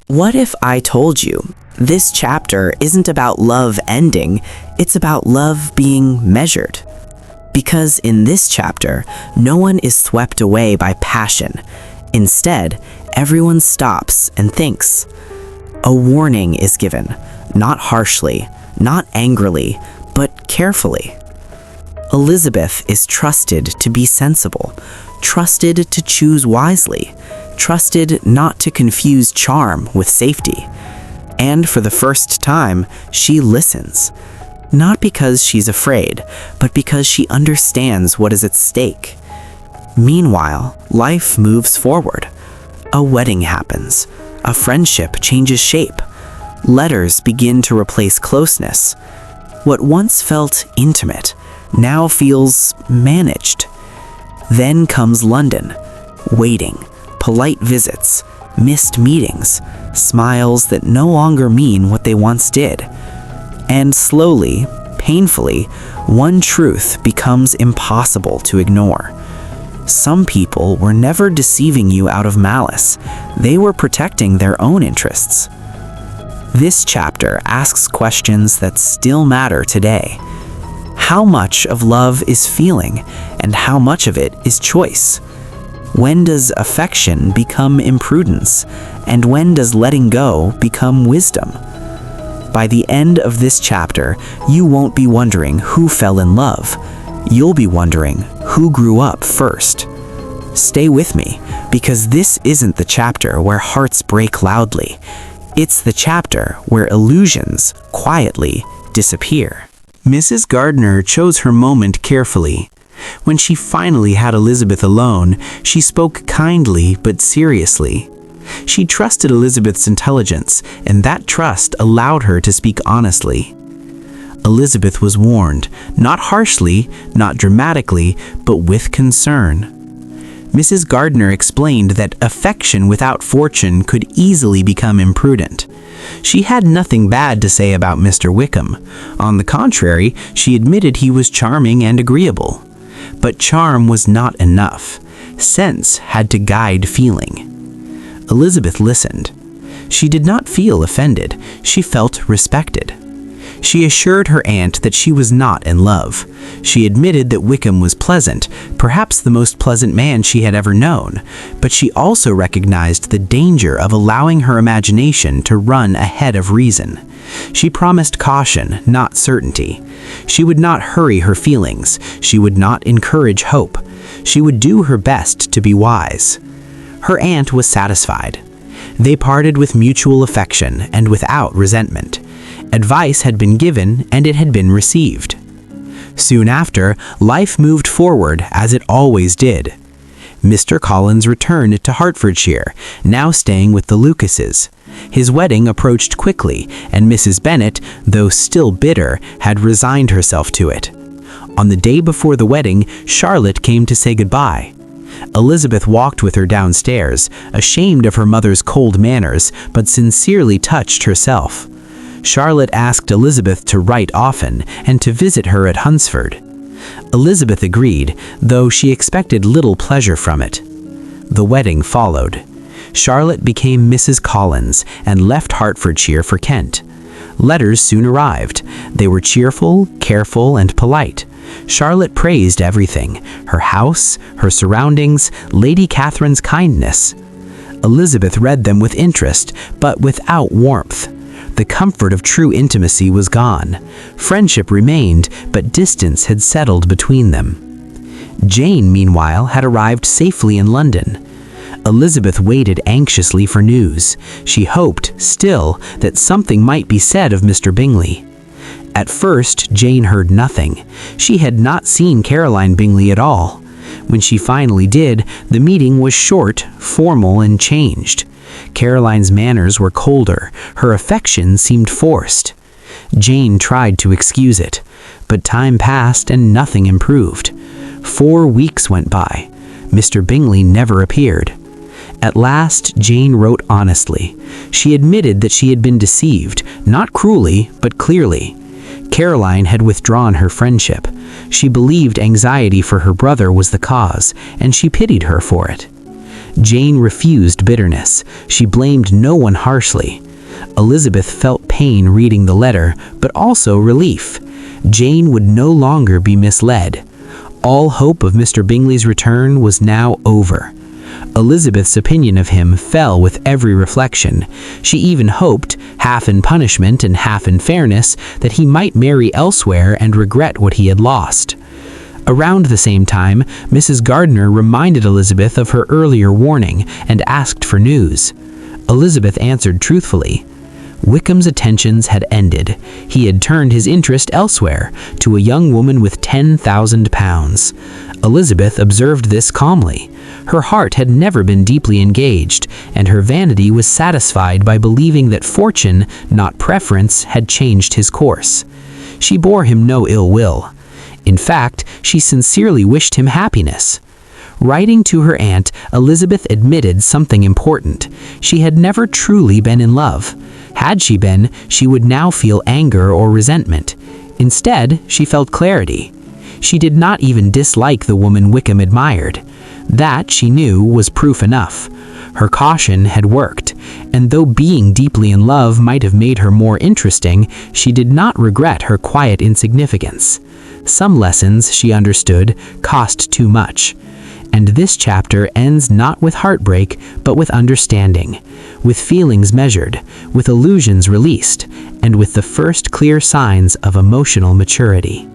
What if I told you this chapter isn't about love ending, it's about love being measured? Because in this chapter, no one is swept away by passion. Instead, everyone stops and thinks. A warning is given, not harshly, not angrily, but carefully. Elizabeth is trusted to be sensible, trusted to choose wisely, trusted not to confuse charm with safety. And for the first time, she listens. Not because she's afraid, but because she understands what is at stake. Meanwhile, life moves forward. A wedding happens. A friendship changes shape. Letters begin to replace closeness. What once felt intimate now feels managed. Then comes London, waiting, polite visits, missed meetings, smiles that no longer mean what they once did. And slowly, painfully, one truth becomes impossible to ignore. Some people were never deceiving you out of malice. They were protecting their own interests. This chapter asks questions that still matter today. How much of love is feeling, and how much of it is choice? When does affection become imprudence, and when does letting go become wisdom? By the end of this chapter, you won't be wondering who fell in love. You'll be wondering who grew up first. Stay with me, because this isn't the chapter where hearts break loudly. It's the chapter where illusions quietly disappear. Mrs. Gardner chose her moment carefully. When she finally had Elizabeth alone, she spoke kindly but seriously. She trusted Elizabeth's intelligence, and that trust allowed her to speak honestly. Elizabeth was warned, not harshly, not dramatically, but with concern. Mrs. Gardner explained that affection without fortune could easily become imprudent. She had nothing bad to say about Mr. Wickham. On the contrary, she admitted he was charming and agreeable. But charm was not enough. Sense had to guide feeling. Elizabeth listened. She did not feel offended. She felt respected. She assured her aunt that she was not in love. She admitted that Wickham was pleasant, perhaps the most pleasant man she had ever known, but she also recognized the danger of allowing her imagination to run ahead of reason. She promised caution, not certainty. She would not hurry her feelings. She would not encourage hope. She would do her best to be wise. Her aunt was satisfied. They parted with mutual affection and without resentment. Advice had been given and it had been received. Soon after, life moved forward as it always did. Mr. Collins returned to Hertfordshire, now staying with the Lucases. His wedding approached quickly, and Mrs. Bennet, though still bitter, had resigned herself to it. On the day before the wedding, Charlotte came to say goodbye. Elizabeth walked with her downstairs, ashamed of her mother's cold manners, but sincerely touched herself. Charlotte asked Elizabeth to write often and to visit her at Hunsford. Elizabeth agreed, though she expected little pleasure from it. The wedding followed. Charlotte became Mrs. Collins and left Hertfordshire for Kent. Letters soon arrived. They were cheerful, careful, and polite. Charlotte praised everything: her house, her surroundings, Lady Catherine's kindness. Elizabeth read them with interest, but without warmth. The comfort of true intimacy was gone. Friendship remained, but distance had settled between them. Jane, meanwhile, had arrived safely in London. Elizabeth waited anxiously for news. She hoped, still, that something might be said of Mr. Bingley. At first, Jane heard nothing. She had not seen Caroline Bingley at all. When she finally did, the meeting was short, formal, and changed. Caroline's manners were colder. Her affection seemed forced. Jane tried to excuse it, but time passed and nothing improved. 4 weeks went by. Mr. Bingley never appeared. At last, Jane wrote honestly. She admitted that she had been deceived, not cruelly, but clearly. Caroline had withdrawn her friendship. She believed anxiety for her brother was the cause, and she pitied her for it. Jane refused bitterness. She blamed no one harshly. Elizabeth felt pain reading the letter, but also relief. Jane would no longer be misled. All hope of Mr. Bingley's return was now over. Elizabeth's opinion of him fell with every reflection. She even hoped, half in punishment and half in fairness, that he might marry elsewhere and regret what he had lost. Around the same time, Mrs. Gardiner reminded Elizabeth of her earlier warning and asked for news. Elizabeth answered truthfully. Wickham's attentions had ended. He had turned his interest elsewhere, to a young woman with £10,000. Elizabeth observed this calmly. Her heart had never been deeply engaged, and her vanity was satisfied by believing that fortune, not preference, had changed his course. She bore him no ill will. In fact, she sincerely wished him happiness. Writing to her aunt, Elizabeth admitted something important. She had never truly been in love. Had she been, she would now feel anger or resentment. Instead, she felt clarity. She did not even dislike the woman Wickham admired. That, she knew, was proof enough. Her caution had worked, and though being deeply in love might have made her more interesting, she did not regret her quiet insignificance. Some lessons, she understood, cost too much. And this chapter ends not with heartbreak, but with understanding, with feelings measured, with illusions released, and with the first clear signs of emotional maturity.